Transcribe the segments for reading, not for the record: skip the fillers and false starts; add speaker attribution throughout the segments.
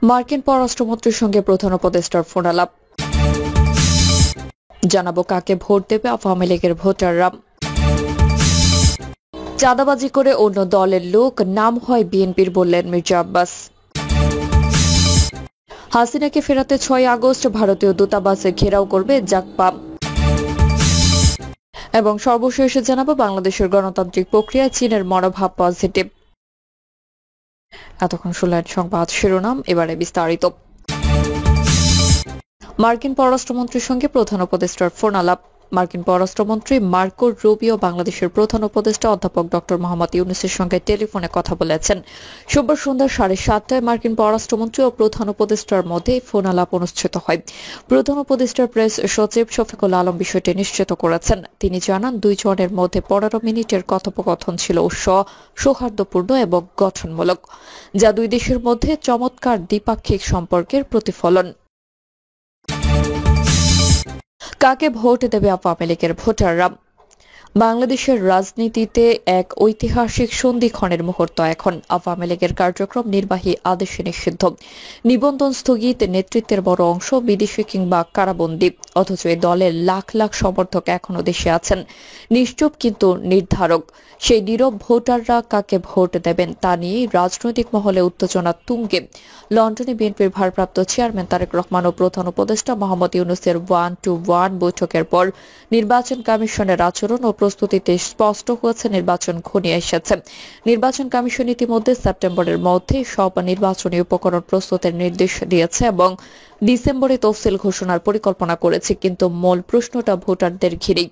Speaker 1: মার্কিন পররাষ্ট্রমন্ত্রীর সঙ্গে প্রধান উপদেষ্টার ফোনালাপ। জানাবো কাকে ভোট দেবে আওয়ামী লীগের ভোটাররা। চাঁদাবাজি করে অন্য দলের লোক, নাম হয় বিএনপির, বললেন মির্জা আব্বাস। হাসিনাকে ফেরাতে 6 আগস্ট ভারতীয় দূতাবাসে ঘেরাও করবে জাগপা। এবং সর্বশেষে জানাবো বাংলাদেশের গণতান্ত্রিক প্রক্রিয়ায় চীনের মনোভাব পজিটিভ। এতক্ষণ শুনলেন সংবাদ শিরোনাম, এবারে বিস্তারিত। মার্কিন পররাষ্ট্রমন্ত্রীর সঙ্গে প্রধান উপদেষ্টার ফোনালাপ। মার্কিন পররাষ্ট্রমন্ত্রী মার্কো রুবিও বাংলাদেশের প্রধান উপদেষ্টা অধ্যাপক ডক্টর মোহাম্মদ ইউনূসের সঙ্গে টেলিফোনে কথা বলেছেন। সোমবার সন্ধ্যা 7:30টায় মার্কিন পররাষ্ট্রমন্ত্রী ও প্রধান উপদেষ্টার মধ্যে ফোনালাপ অনুষ্ঠিত হয়। প্রধান উপদেষ্টার প্রেস সচিব শফিকুল আলম বিষয়টি নিশ্চিত করেছেন। তিনি জানান, দুইজনের মধ্যে 15 মিনিটের কথোপকথন ছিল সৌহার্দ্যপূর্ণ এবং গঠনমূলক, যা দুই দেশের মধ্যে চমৎকার দ্বিপাক্ষিক সম্পর্কের প্রতিফলন। কাকে ভোট দেবে আওয়ামী লীগের ভোটাররা? বাংলাদেশের রাজনীতিতে এক ঐতিহাসিক সন্ধিক্ষণের মুহূর্ত এখন। আওয়ামী লীগের কার্যক্রম নির্বাহী আদেশে নিষিদ্ধ, নিবন্ধন স্থগিত, নেতৃত্বের বড় অংশ বিদেশে কিংবা কারাবন্দী। অথচ এই দলের লাখ লাখ সমর্থক এখনো দেশে আছেন, নিশ্চুপ কিন্তু নির্ধারক। সেই নীরব ভোটাররা কাকে ভোট দেবেন তা নিয়েই রাজনৈতিক মহলে উত্তেজনা তুঙ্গে। লন্ডনে বিএনপির ভারপ্রাপ্ত চেয়ারম্যান তারেক রহমান ও প্রধান উপদেষ্টা মোহাম্মদ ইউনূসের 1-to-1 বৈঠকের পর নির্বাচন কমিশনের আচরণ ও প্রস্তুতিতে স্পষ্ট হয়েছে নির্বাচন ঘনিয়ে এসেছে। নির্বাচন কমিশন ইতিমধ্যে সেপ্টেম্বরের মধ্যে সব নির্বাচনী উপকরণ প্রস্তুতের নির্দেশ দিয়েছে এবং ডিসেম্বরে তফসিল ঘোষণার পরিকল্পনা করেছে। কিন্তু মূল প্রশ্নটা ভোটারদের ঘিরেই,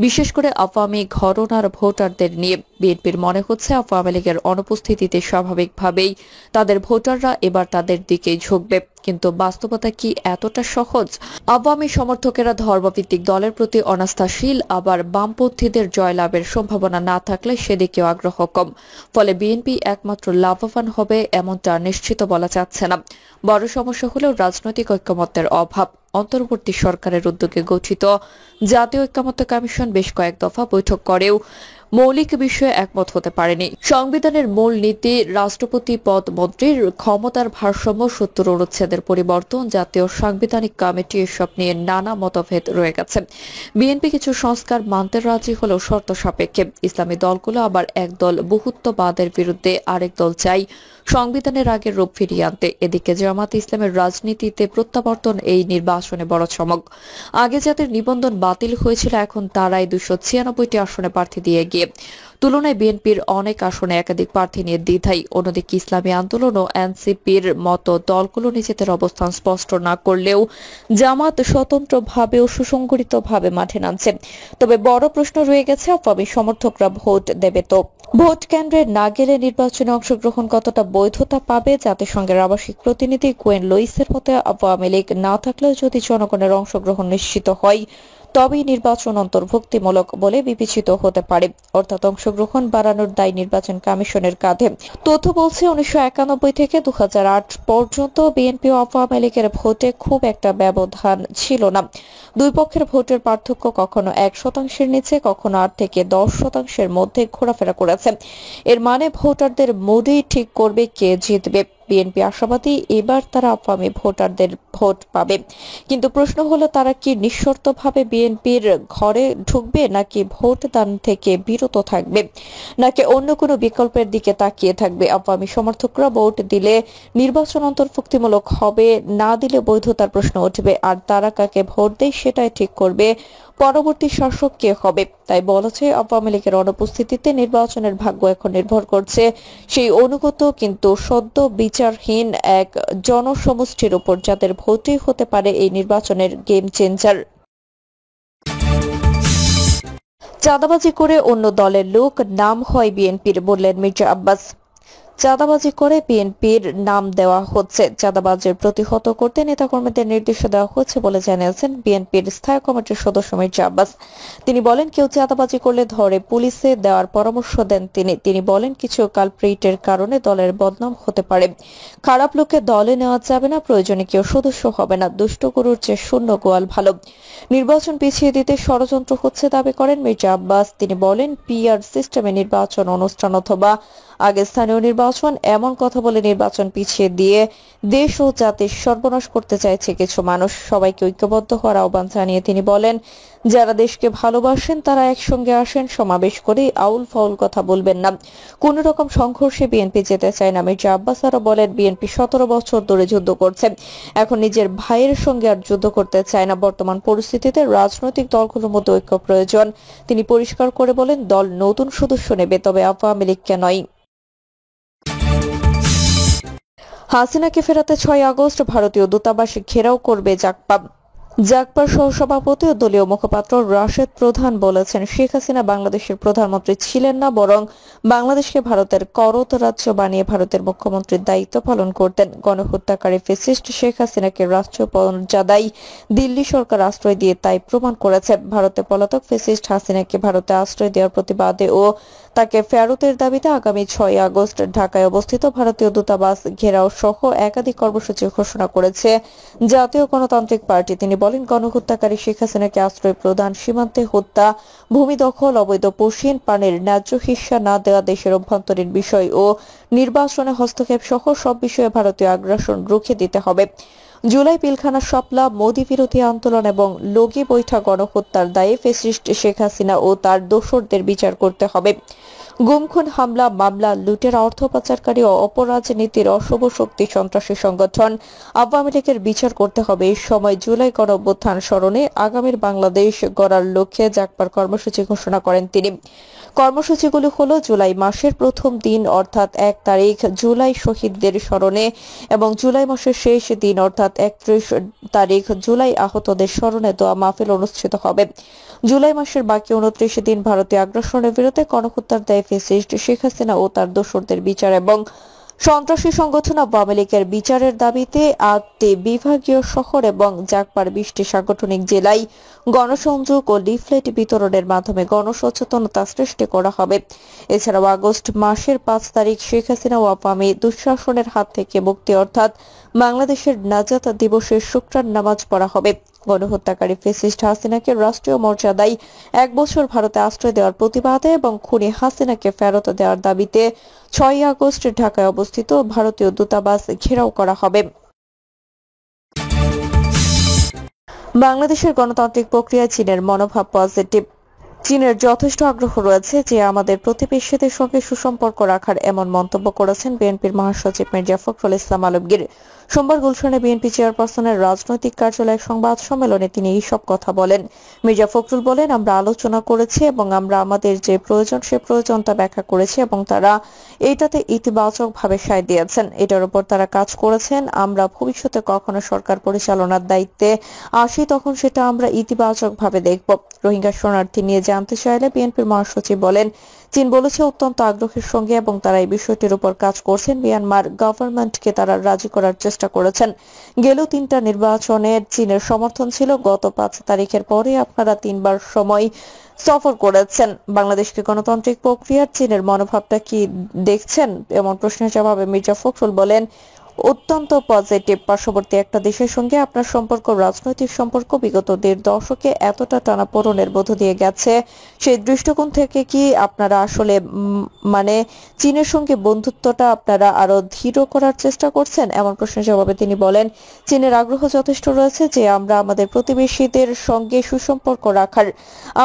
Speaker 1: বিশেষ করে আওয়ামী ঘরানার ভোটারদের নিয়ে। বিএনপির মনে হচ্ছে আওয়ামী লীগের অনুপস্থিতিতে স্বাভাবিকভাবেই তাদের ভোটাররা এবার তাদের দিকেই ঝুঁকবে। কিন্তু বাস্তবতা কি এতটা সহজ? আওয়ামী সমর্থকেরা ধর্মভিত্তিক দলের প্রতি অনাস্থাশীল, আবার বামপন্থীদের জয়লাভের সম্ভাবনা না থাকলে সেদিকেও আগ্রহ কম। ফলে বিএনপি একমাত্র লাভবান হবে এমনটা নিশ্চিত বলা যাচ্ছে না। বড় সমস্যা হলেও রাজনৈতিক ঐকমত্যের অভাব। অন্তর্বর্তী সরকারের উদ্যোগে গঠিত জাতীয় ঐকমত্য কমিশন বেশ কয়েক দফা বৈঠক করেও মৌলিক বিষয়ে একমত হতে পারেনি। সংবিধানের মূল নীতি, রাষ্ট্রপতি পদ, মন্ত্রীর ক্ষমতার ভারসাম্য, 70 অনুচ্ছেদের পরিবর্তন, জাতীয় সাংবিধানিক কমিটি, এসব নিয়ে নানা মতভেদ রয়ে গেছে। বিএনপি কিছু সংস্কার মানতে রাজি হলেও শর্ত সাপেক্ষে। ইসলামী দলগুলো আবার একদল বহুত্ববাদের বিরুদ্ধে, আরেক দল চাই সংবিধানের আগের রূপ ফিরিয়ে আনতে। এদিকে জামাত ইসলামের রাজনীতিতে প্রত্যাবর্তন এই নির্বাচনে বড় চমক। আগে যাদের নিবন্ধন বাতিল হয়েছিল এখন তারাই 296টি আসনে প্রার্থী দিয়ে গিয়ে তুলনায় বিএনপির অনেক আসনে একাধিক প্রার্থী নিয়ে দ্বিধাই। অন্যদিকে ইসলামী আন্দোলন ও এনসিপির মতো দলগুলো নিজেদের অবস্থান স্পষ্ট না করলেও জামাত স্বতন্ত্রভাবে ও সুসংগঠিতভাবে মাঠে নামছে। তবে বড় প্রশ্ন রয়ে গেছে, আওয়ামী সমর্থকরা ভোট দেবে তো? ভোট কেন্দ্রে না গেলে নির্বাচনে অংশগ্রহণ কতটা বৈধতা পাবে? জাতিসংঘের আবাসিক প্রতিনিধি কোয়েন লুইসের মতে, আওয়ামী লীগ না থাকলেও যদি জনগণের অংশগ্রহণ নিশ্চিত হয় তবেই নির্বাচন অন্তর্ভুক্তিমূলক বলে বিবেচিত হতে পারে। অর্থাৎ অংশগ্রহণ বাড়ানোর দায় নির্বাচন কমিশনের কাঁধে। তথ্য বলছে 1991 থেকে 2008 পর্যন্ত বিএনপি ও আওয়ামী লীগের ভোটে খুব একটা ব্যবধান ছিল না। দুই পক্ষের ভোটের পার্থক্য কখনো 1%-এর নিচে, কখনো 8 থেকে 10%-এর মধ্যে ঘোরাফেরা করেছে। এর মানে ভোটারদের মুডই ঠিক করবে কে জিতবে। বিএনপি আশাবাদী এবার তারা আওয়ামী ভোটারদের ভোট পাবে। কিন্তু প্রশ্ন হলো, তারা কি নিঃশর্তভাবে বিএনপির ঘরে ঢুকবে, নাকি ভোট দান থেকে বিরত থাকবে, নাকি অন্য কোনো বিকল্পের দিকে তাকিয়ে থাকবে? আওয়ামী সমর্থকরা ভোট দিলে নির্বাচন অন্তর্ভুক্তিমূলক হবে, না দিলে বৈধতার প্রশ্ন উঠবে। আর তারা কাকে ভোট দেয় সেটাই ঠিক করবে পরবর্তী শাসক কে হবে। তাই বলেছে, আওয়ামী লীগের অনুপস্থিতিতে নির্বাচনের ভাগ্য এখন নির্ভর করছে সেই অনুগত কিন্তু সদ্য বিচারহীন এক জনসমষ্টির উপর, যাদের ভোটই হতে পারে এই নির্বাচনের গেম চেঞ্জার। চাঁদাবাজি করে অন্য দলের লোক, নাম হয় বিএনপির, বললেন মির্জা আব্বাস। চাঁদাবাজি করে বিএনপির নাম দেওয়া হচ্ছে। চাঁদাবাজির প্রতিহত করতে নেতাকর্মীদের নির্দেশ দেওয়া হচ্ছে বলে জানিয়েছেন বিএনপির স্থায়ী কমিটির সদস্য মির্জা আব্বাস। তিনি বলেন, কেউ চাঁদাবাজি করলে ধরে পুলিশে দেওয়ার পরামর্শ দেন তিনি বলেন, কিছু কালপ্রিটের কারণে দলের বদনাম হতে পারে। খারাপ লোককে দলে নেওয়া যাবে না, প্রয়োজনে কেউ সদস্য হবে না। দুষ্ট গরুর চেয়ে শূন্য গোয়াল ভালো। নির্বাচন পিছিয়ে দিতে ষড়যন্ত্র হচ্ছে দাবি করেন মির্জা আব্বাস। তিনি বলেন, পিআর সিস্টেমে নির্বাচন অনুষ্ঠান অথবা আগে স্থানীয় নির্বাচন, এমন কথা বলে নির্বাচন পিছিয়ে দিয়ে দেশ ও জাতির সর্বনাশ করতে চাইছে কিছু মানুষ। সবাইকে ঐক্যবদ্ধ হওয়ার আহ্বান জানিয়ে তিনি বলেন, যারা দেশকে ভালোবাসেন তারা একসঙ্গে আসেন, সমাবেশ করে আউল ফাউল কথা বলবেন না। কোন রকম সংঘর্ষে বিএনপি যেতে চায় না। মির্জা আব্বাস আরো বলেন, বিএনপি 17 বছর ধরে যুদ্ধ করছে, এখন নিজের ভাইয়ের সঙ্গে আর যুদ্ধ করতে চায় না। বর্তমান পরিস্থিতিতে রাজনৈতিক দলগুলোর মধ্যে ঐক্য প্রয়োজন। তিনি পরিষ্কার করে বলেন, দল নতুন সদস্য নেবে, তবে আওয়ামী লীগকে নয়। হাসিনাকে ফেরাতে 6 আগস্ট ভারতীয় দূতাবাস ঘেরাও করবে জাগপা। জাগপার সহসভাপতি ও দলীয় মুখপাত্র রাশেদ প্রধান বলেছেন, শেখ হাসিনা বাংলাদেশের প্রধানমন্ত্রী ছিলেন না, বরং বাংলাদেশকে ভারতের করত রাজ্য বানিয়ে ভারতের মুখ্যমন্ত্রীর দায়িত্ব পালন করতেন। গণহত্যাকারী ফ্যাসিস্ট শেখ হাসিনাকে রাষ্ট্রীয় মর্যাদায় দিল্লি সরকার আশ্রয় দিয়ে তাই প্রমাণ করেছে। ভারতে পলাতক ফ্যাসিস্ট হাসিনাকে ভারতে আশ্রয় দেওয়ার প্রতিবাদে ও তাকে ফেরতের দাবিতে আগামী 6 আগস্ট ঢাকায় অবস্থিত ভারতীয় দূতাবাস ঘেরাও সহ একাধিক কর্মসূচি ঘোষণা করেছে জাতীয় গণতান্ত্রিক পার্টি। তিনি বলেন, গণহত্যাকারী শেখ হাসিনাকে আশ্রয় প্রদান, সীমান্তে হত্যা, ভূমি দখল, অবৈধ পশিন পানির ন্যায্য হিস্যা না দেওয়া, দেশের অভ্যন্তরীণ বিষয় ও নির্বাচনে হস্তক্ষেপ সহ সব বিষয়ে ভারতীয় আগ্রাসন রুখে দিতে হবে। জুলাই পিলখানা শাপলা, মোদি বিরোধী আন্দোলন এবং লগি বৈঠা গণহত্যার দায়ে ফ্যাসিস্ট শেখ হাসিনা ও তার দোসরদের বিচার করতে হবে। গুম খুন, হামলা, মামলা, লুটের, অর্থ পাচারকারী ও অপরাজনীতির অশুভ শক্তি সন্ত্রাসী সংগঠন আওয়ামী লীগের বিচার করতে হবে। এই সময় জুলাই গণঅভ্যুত্থান স্মরণে আগামীর বাংলাদেশ গড়ার লক্ষ্যে জাগপার কর্মসূচি ঘোষণা করেন তিনি। কর্মসূচিগুলো হলো, জুলাই মাসের প্রথম দিন অর্থাৎ 1 তারিখ জুলাই শহীদদের স্মরণে এবং জুলাই মাসের শেষ দিন অর্থাৎ 31 তারিখ জুলাই আহতদের স্মরণে দোয়া মাহফিল অনুষ্ঠিত হবে। জুলাই মাসের বাকি 29 দিন ভারতীয় আগ্রাসনের বিরুদ্ধে গণহত্যার দায়ে ফ্যাসিস্ট শেখ হাসিনা ও তার দোসরদের বিচার এবং সন্ত্রাসী সংগঠন আওয়ামী লীগের বিচারের দাবিতে 8টি বিভাগীয় শহর এবং জাগপার 20টি সাংগঠনিক জেলায় গণসংযোগ ও লিফলেট বিতরণের মাধ্যমে গণসচেতনতা সৃষ্টি করা হবে। এছাড়াও আগস্ট মাসের 5 তারিখ শেখ হাসিনা ও আওয়ামী দুঃশাসনের হাত থেকে মুক্তি অর্থাৎ বাংলাদেশের নাজাত দিবসের শুকরান নামাজ পড়া হবে। গণহত্যাকারী ফ্যাসিস্ট হাসিনাকে রাষ্ট্রীয় মর্যাদায় 1 বছর ভারতে আশ্রয় দেওয়ার প্রতিবাদে এবং খুনি হাসিনাকে ফেরত দেওয়ার দাবিতে 6 আগস্ট ঢাকায় অবস্থিত ভারতীয় দূতাবাস ঘেরাও করা হবে। বাংলাদেশের গণতান্ত্রিক প্রক্রিয়ায় চীনের মনোভাব পজিটিভ। চীনের যথেষ্ট আগ্রহ রয়েছে যে আমাদের প্রতিবেশীদের সঙ্গে সুসম্পর্ক রাখার, এমন মন্তব্য করেছেন বিএনপির মহাসচিব মির্জা ফখরুল ইসলাম আলমগীর। সোমবার গুলশানে বিএনপি চেয়ারপারসনের রাজনৈতিক কার্যালয়ের সংবাদ সম্মেলনে তিনি এইসব কথা বলেন। মির্জা ফখরুল বলেন, আমরা আলোচনা করেছি এবং আমরা আমাদের যে প্রয়োজন সে প্রয়োজনটা ব্যাখ্যা করেছি এবং তারা এইটাতে ইতিবাচকভাবে সায় দিয়েছেন। এটার উপর তারা কাজ করেছেন। আমরা ভবিষ্যতে কখনো সরকার পরিচালনার দায়িত্বে আসি তখন সেটা আমরা ইতিবাচকভাবে দেখব। রোহিঙ্গা শরণার্থী নিয়ে জানতে চাইলে বিএনপির মহাসচিব বলেন, চীন বলেছে অত্যন্ত আগ্রহের সঙ্গে এবং তারা এই বিষয়টির উপর কাজ করছেন। মিয়ানমার গভর্নমেন্টকে তারা রাজি করার চেষ্টা করেছেন। গেল 3টা নির্বাচনে চীনের সমর্থন ছিল। গত 5 তারিখের পরে আপনারা 3বার সময় সফর করেছেন। বাংলাদেশকে গণতান্ত্রিক প্রক্রিয়ার চীনের মনোভাবটা কি দেখছেন? এমন প্রশ্নের জবাবে মির্জা ফখরুল বলেন, অত্যন্ত পজিটিভ। পার্শ্ববর্তী একটা দেশের সঙ্গে আপনার সম্পর্ক, রাজনৈতিক সম্পর্ক বিগত 1.5 দশকে এতটা টানাপোড়েনের মধ্য দিয়ে গেছে, সেই দৃষ্টিকোণ থেকে কি আপনারা আসলে মানে চীনের সঙ্গে বন্ধুত্বটা আপনারা আরো দৃঢ় করার চেষ্টা করছেন? এমন প্রশ্নের জবাবে তিনি বলেন, চীনের আগ্রহ যথেষ্ট রয়েছে যে আমরা আমাদের প্রতিবেশীদের সঙ্গে সুসম্পর্ক রাখার।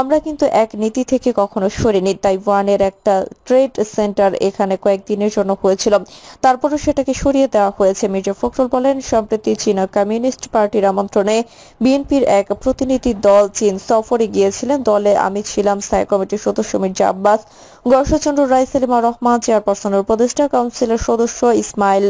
Speaker 1: আমরা কিন্তু এক নীতি থেকে কখনো সরিনি। তাইওয়ানের একটা ট্রেড সেন্টার এখানে কয়েকদিনের জন্য হয়েছিল, তারপরে সেটাকে সরিয়ে দেওয়া হয়েছে। মির্জা ফখরুল বলেন, সম্প্রতি চীন কমিউনিস্ট পার্টির আমন্ত্রণে বিএনপির এক প্রতিনিধি দল চীন সফরে গিয়েছিলেন। দলে আমি ছিলাম স্থায়ী কমিটির সদস্য মির্জা আব্বাস, গর্ষচন্দ্র রায়, সেলিমা রহমান, চেয়ারপারসনের উপদেষ্টা কাউন্সিলের সদস্য ইসমাইল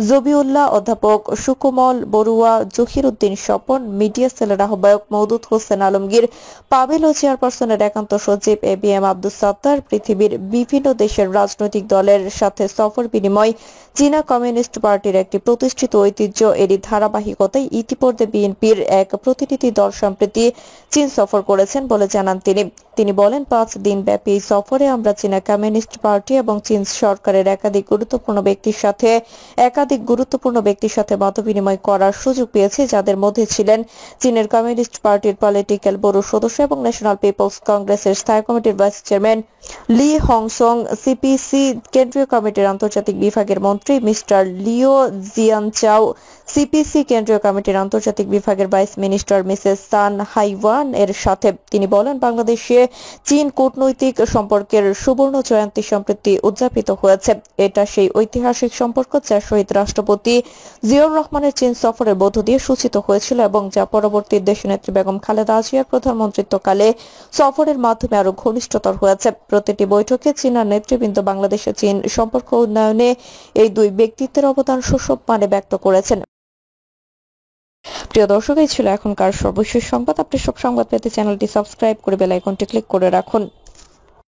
Speaker 1: জবিউল্লাহ, অধ্যাপক সুকোমল বড়ুয়া, জহির উদ্দিন স্বপন, মিডিয়া সেলের আহ্বায়ক মওদুদ হোসেন আলমগীর, পাবেল ও চেয়ারপারসনের একান্ত সচিব এবিএম আব্দুস সাত্তার। পৃথিবীর বিভিন্ন দেশের রাজনৈতিক দলের সাথে সফর বিনিময় চীনা কমিউনিস্ট পার্টির একটি প্রতিষ্ঠিত ঐতিহ্য। এরই ধারাবাহিকতায় ইতিপূর্বে বিএনপির এক প্রতিনিধি দল সম্প্রতি চীন সফর করেছেন বলে জানান তিনি বলেন, 5 দিন ব্যাপী এই সফরে আমরা চীনা কমিউনিস্ট পার্টি এবং চীন সরকারের একাধিক গুরুত্বপূর্ণ ব্যক্তির সাথে মতবিনিময় করার সুযোগ পেয়েছি, যাদের মধ্যে ছিলেন চীনের কমিউনিস্ট পার্টির পলিটিক্যাল ব্যুরো সদস্য এবং ন্যাশনাল পিপলস কংগ্রেসের স্থায়ী কমিটির ভাইস চেয়ারম্যান লি হংসং, সিপিসি কেন্দ্রীয় কমিটির আন্তর্জাতিক বিভাগের মন্ত্রী মিস্টার লিও জিয়ানচাও, সিপিসি কেন্দ্রীয় কমিটির আন্তর্জাতিক বিভাগের ভাইস মিনিস্টার মিসেস সান হাইওয়ান এর সাথে। তিনি বলেন, বাংলাদেশে চীন কূটনৈতিক সম্পর্কের সুবর্ণ জয়ন্তী সম্প্রতি উদযাপিত হয়েছে। এটা সেই ঐতিহাসিক সম্পর্ক যা শহীদ রাষ্ট্রপতি জিয়াউর রহমানের চীন সফরের মধ্য দিয়ে সূচিত হয়েছিল এবং যা পরবর্তী দেশনেত্রী বেগম খালেদা জিয়ার প্রধানমন্ত্রিত্বকালে সফরের মাধ্যমে আরো ঘনিষ্ঠতর হয়েছে। প্রতিটি বৈঠকে চীনা নেতৃবৃন্দ বাংলাদেশে চীন সম্পর্ক উন্নয়নে এই দুই ব্যক্তিত্বের অবদান সসম্মানে ব্যক্ত করেছেন। প্রিয় দর্শক, এই ছিল এখনকার সর্বশেষ সংবাদ। আপনি সব সংবাদ পেতে চ্যানেলটি সাবস্ক্রাইব করে বেল আইকনটি ক্লিক করে রাখুন।